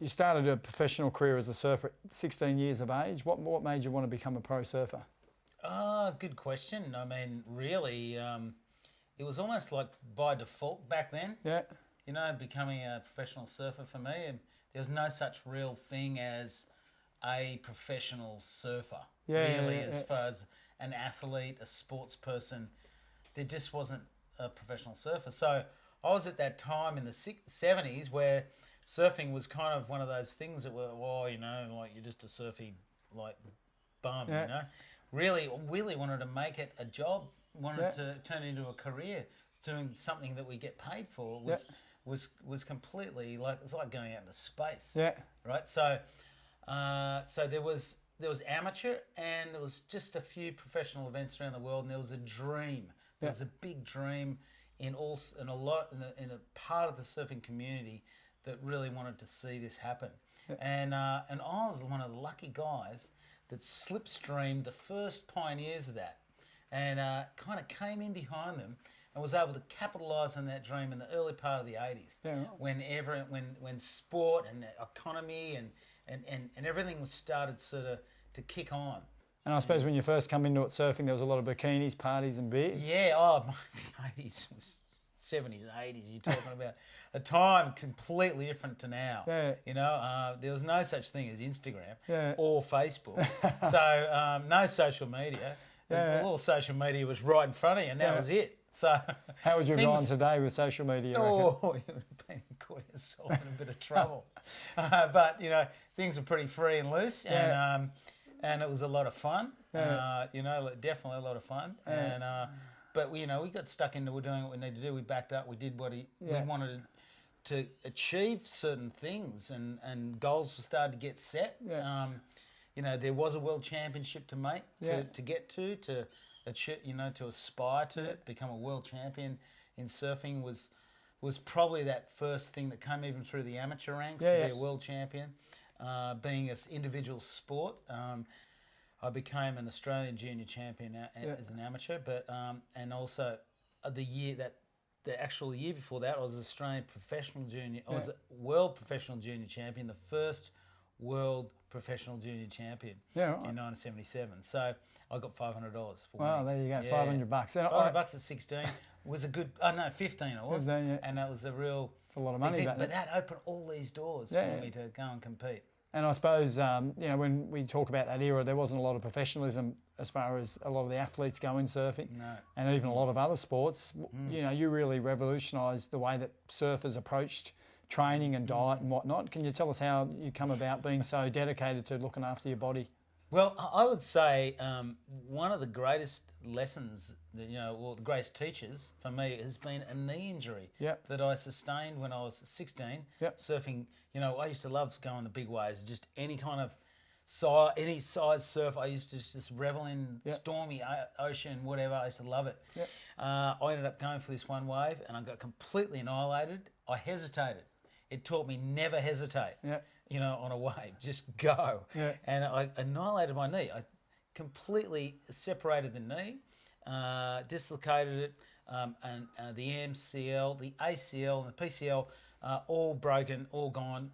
You started a professional career as a surfer at 16 years of age. What made you want to become a pro surfer? Good question. I mean, really, it was almost like by default back then. Yeah. You know, becoming a professional surfer for me, and there was no such real thing as a professional surfer. Yeah, really, yeah, as yeah. far as an athlete, a sports person, there just wasn't a professional surfer. So I was at that time in the 70s where surfing was kind of one of those things that were, well, you know, like you're just a surfy, like, bum, Yeah. you know. Really wanted to make it a job, wanted Yeah. to turn it into a career, doing something that we get paid for was completely like, it's like going out into space. Yeah. Right. So there was amateur and there was just a few professional events around the world, and there was a dream. There was a big dream in a part of the surfing community that really wanted to see this happen. Yeah. And I was one of the lucky guys that slipstreamed the first pioneers of that, and kind of came in behind them and was able to capitalise on that dream in the early part of the 80s, when sport and economy and everything was started sort of to kick on. And I suppose when you first come into it surfing, there was a lot of bikinis, parties and beers. Yeah, my 80s was 70s and 80s. You're talking about a time completely different to now. Yeah. You know, there was no such thing as Instagram Yeah. or Facebook. So no social media. Yeah. The little social media was right in front of you, and that was it. So how would you have gone today with social media? Oh, you would have been caught yourself in a bit of trouble. But, you know, things were pretty free and loose, and it was a lot of fun. You know, definitely a lot of fun. And but you know, we got stuck into doing what we needed to do. We backed up. We did what we wanted to achieve certain things, and goals were started to get set. You know, there was a world championship to make, to get to achieve, you know, to aspire to become a world champion in surfing was probably that first thing that came even through the amateur ranks to be a world champion. Being an individual sport, I became an Australian junior champion as an amateur, but and also the actual year before that, I was Australian professional junior. I was a world professional junior champion, the first world professional junior champion in 1977. So I got $500 for Wow, there you go, $500. $500 at 16 was a good. Oh no, 15 I was, and that was a real. It's a lot of money back then. But that opened all these doors for me to go and compete. And I suppose, you know, when we talk about that era, there wasn't a lot of professionalism as far as a lot of the athletes go in surfing. No. And even a lot of other sports. You know, you really revolutionised the way that surfers approached training and diet and whatnot. Can you tell us how you come about being so dedicated to looking after your body? Well, I would say one of the greatest lessons, the greatest teachers for me has been a knee injury that I sustained when I was 16, surfing. You know, I used to love going the big waves, just any kind of any size surf. I used to just revel in stormy ocean, whatever. I used to love it. I ended up going for this one wave and I got completely annihilated. I hesitated. It taught me never hesitate. You know, on a wave, just go. And I annihilated my knee. I completely separated the knee, dislocated it, and the MCL, the ACL, and the PCL, all broken, all gone.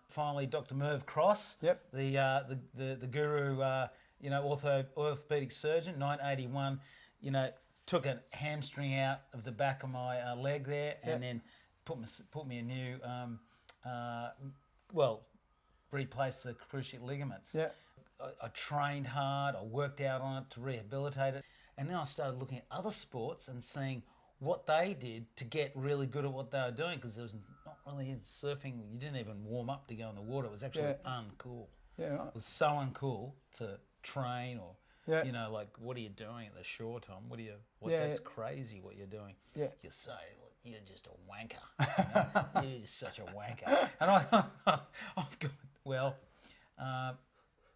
Finally, Dr. Merv Cross, the guru, orthopedic surgeon, 1981, took a hamstring out of the back of my leg there, and then put me a new, replaced the cruciate ligaments. I trained hard, I worked out on it to rehabilitate it, and then I started looking at other sports and seeing what they did to get really good at what they were doing, because there was not really in surfing, you didn't even warm up to go in the water. It was actually uncool. It was so uncool to train or, like, what are you doing at the shore, Tom? That's crazy what you're doing. You say, you're just a wanker. You're just such a wanker. And I've gone,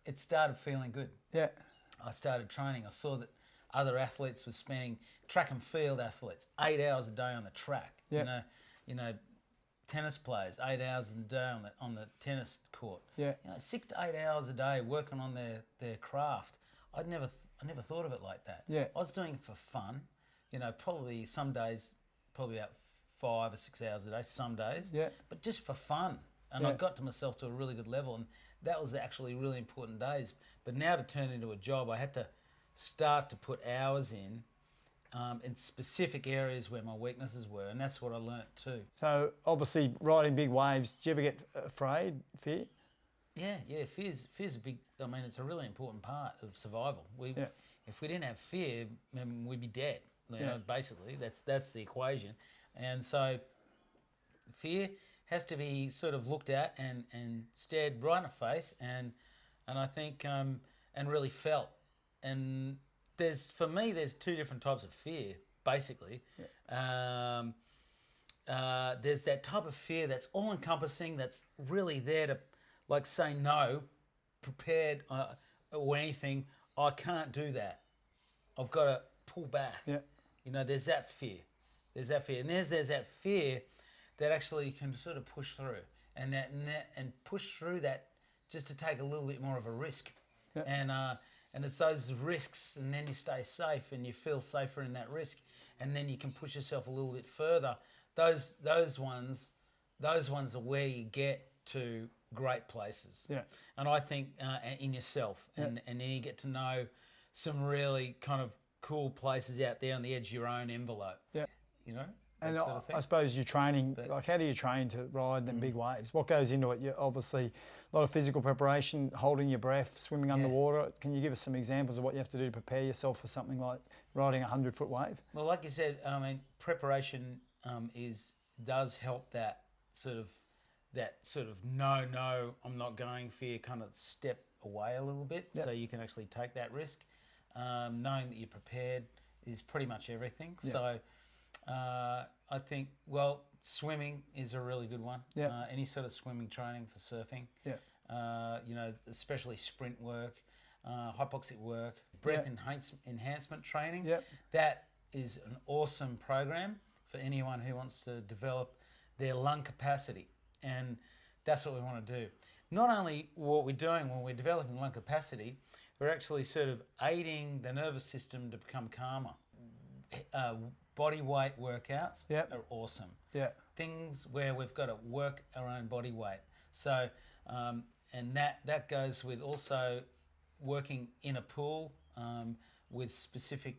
it started feeling good. I started training. I saw that other athletes were spending, track and field athletes, 8 hours a day on the track. You know, tennis players, 8 hours a day on the tennis court. 6 to 8 hours a day working on their craft. I never thought of it like that. I was doing it for fun. You know, probably some days, about 5 or 6 hours a day, some days. But just for fun. and I got to myself to a really good level, and that was actually really important days. But now to turn it into a job, I had to start to put hours in specific areas where my weaknesses were, and that's what I learnt too. So obviously riding big waves, do you ever get afraid, fear? Yeah, fear's a big. I mean, it's a really important part of survival. If we didn't have fear, then we'd be dead. You know, basically, that's the equation, and so fear has to be sort of looked at and stared right in the face, and I think and really felt. And for me there's two different types of fear basically. There's that type of fear that's all encompassing, that's really there to like say no, prepared or anything. I can't do that. I've got to pull back. Yeah. You know, there's that fear. And there's that fear that actually can sort of push through and push through that just to take a little bit more of a risk. Yeah. And it's those risks, and then you stay safe and you feel safer in that risk, and then you can push yourself a little bit further. Those ones are where you get to great places. Yeah. And I think in yourself, and then you get to know some really kind of cool places out there on the edge of your own envelope. Yeah. You know? And I suppose your training, like how do you train to ride them big waves? What goes into it? You obviously a lot of physical preparation, holding your breath, swimming underwater. Can you give us some examples of what you have to do to prepare yourself for something like riding a 100-foot wave? Well, like you said, I mean, preparation does help that sort of no, I'm not going fear kind of step away a little bit, so you can actually take that risk. Knowing that you're prepared is pretty much everything. Yeah. So I think, swimming is a really good one. Yeah. Any sort of swimming training for surfing. Yeah. You know, especially sprint work, hypoxic work, breath enhancement training. Yeah. That is an awesome program for anyone who wants to develop their lung capacity. And that's what we want to do. Not only what we're doing when we're developing lung capacity, we're actually sort of aiding the nervous system to become calmer. Body weight workouts are awesome. Yeah. Things where we've got to work our own body weight. So, and that goes with also working in a pool with specific,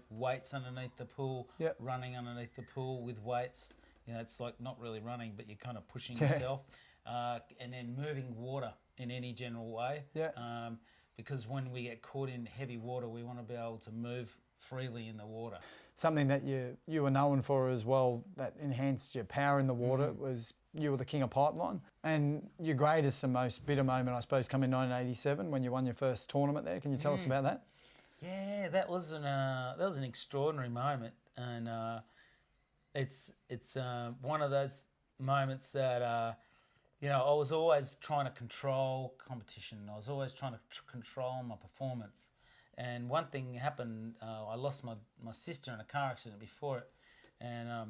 weights underneath the pool, running underneath the pool with weights. You know, it's like not really running, but you're kind of pushing yourself. And then moving water in any general way. Yeah. Because when we get caught in heavy water, we want to be able to move freely in the water. Something that you were known for as well that enhanced your power in the water was you were the king of pipeline. And your greatest and most bitter moment, I suppose, come in 1987 when you won your first tournament there. Can you tell us about that? Yeah, that was an extraordinary moment, and it's one of those moments that I was always trying to control competition. I was always trying to control my performance. And one thing happened. I lost my sister in a car accident before it, and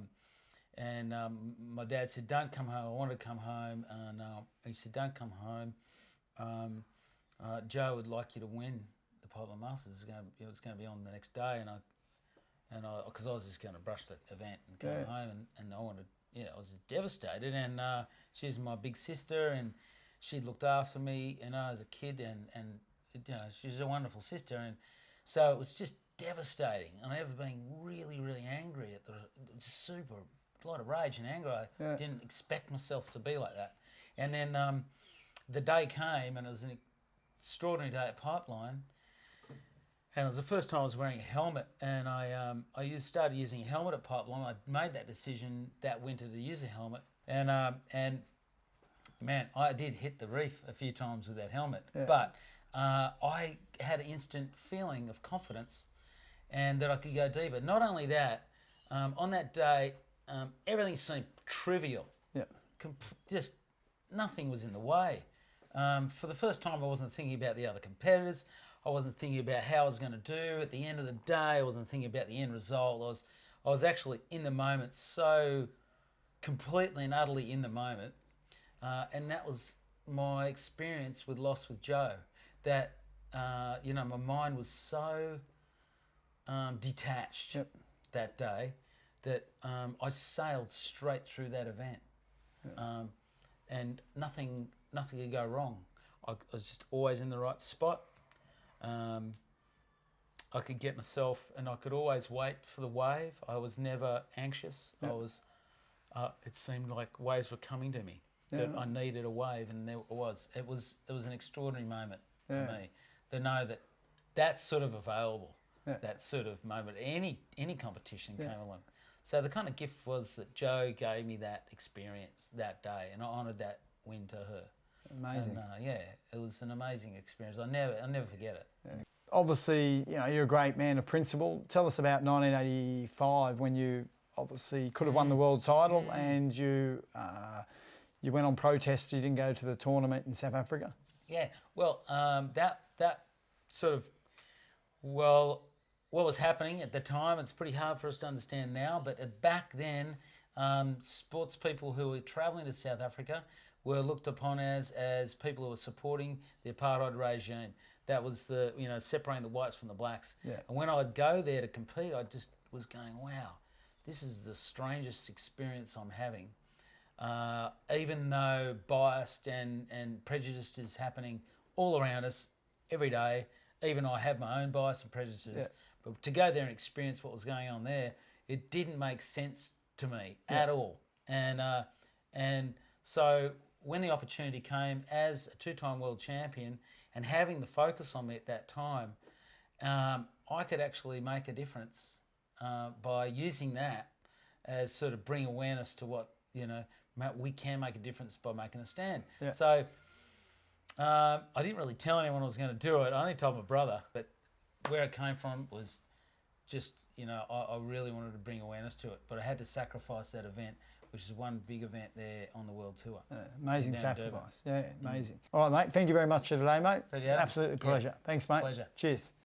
my dad said, "Don't come home." I wanted to come home, and he said, "Don't come home. Joe would like you to win the Pipeline Masters. It's going to be on the next day." And because I was just going to brush the event and come home, and I wanted. Yeah, I was devastated, and she's my big sister, and she looked after me, as a kid, and she's a wonderful sister, and so it was just devastating. And I remember being really, really angry at just a lot of rage and anger. I didn't expect myself to be like that. And then the day came, and it was an extraordinary day at Pipeline. And it was the first time I was wearing a helmet, and I started using a helmet at Pipeline. I made that decision that winter to use a helmet, and man, I did hit the reef a few times with that helmet, but I had an instant feeling of confidence, and that I could go deeper. Not only that, on that day, everything seemed trivial. Yeah, just nothing was in the way. For the first time, I wasn't thinking about the other competitors. I wasn't thinking about how I was going to do at the end of the day. I wasn't thinking about the end result. I was actually in the moment, so completely and utterly in the moment. And that was my experience with Lost with Joe. That my mind was so detached that day that I sailed straight through that event. nothing could go wrong. I was just always in the right spot. I could get myself, and I could always wait for the wave. I was never anxious. Yep. It seemed like waves were coming to me. That I needed a wave, and there it was. It was an extraordinary moment for me to know that that's sort of available. That sort of moment, any competition came along. So the kind of gift was that Joe gave me that experience that day, and I honoured that win to her. Amazing. And, it was an amazing experience. I'll never forget it. Yeah. Obviously, you're a great man of principle. Tell us about 1985 when you obviously could have won the world title and you went on protest. You didn't go to the tournament in South Africa. Yeah. Well, that sort of what was happening at the time. It's pretty hard for us to understand now, but back then, sports people who were travelling to South Africa were looked upon as people who were supporting the apartheid regime. That was separating the whites from the blacks. Yeah. And when I'd go there to compete, I just was going, wow, this is the strangest experience I'm having. Even though biased and prejudice is happening all around us every day, even I have my own bias and prejudices, but to go there and experience what was going on there, it didn't make sense to me at all. And so when the opportunity came as a two-time world champion and having the focus on me at that time, I could actually make a difference by using that as sort of bring awareness to what, we can make a difference by making a stand. Yeah. So I didn't really tell anyone I was going to do it. I only told my brother, but where it came from was just, I really wanted to bring awareness to it, but I had to sacrifice that event, which is one big event there on the world tour. Amazing sacrifice. Yeah, amazing. All right, mate. Thank you very much for today, mate. Absolutely pleasure. Thanks, mate. Pleasure. Cheers.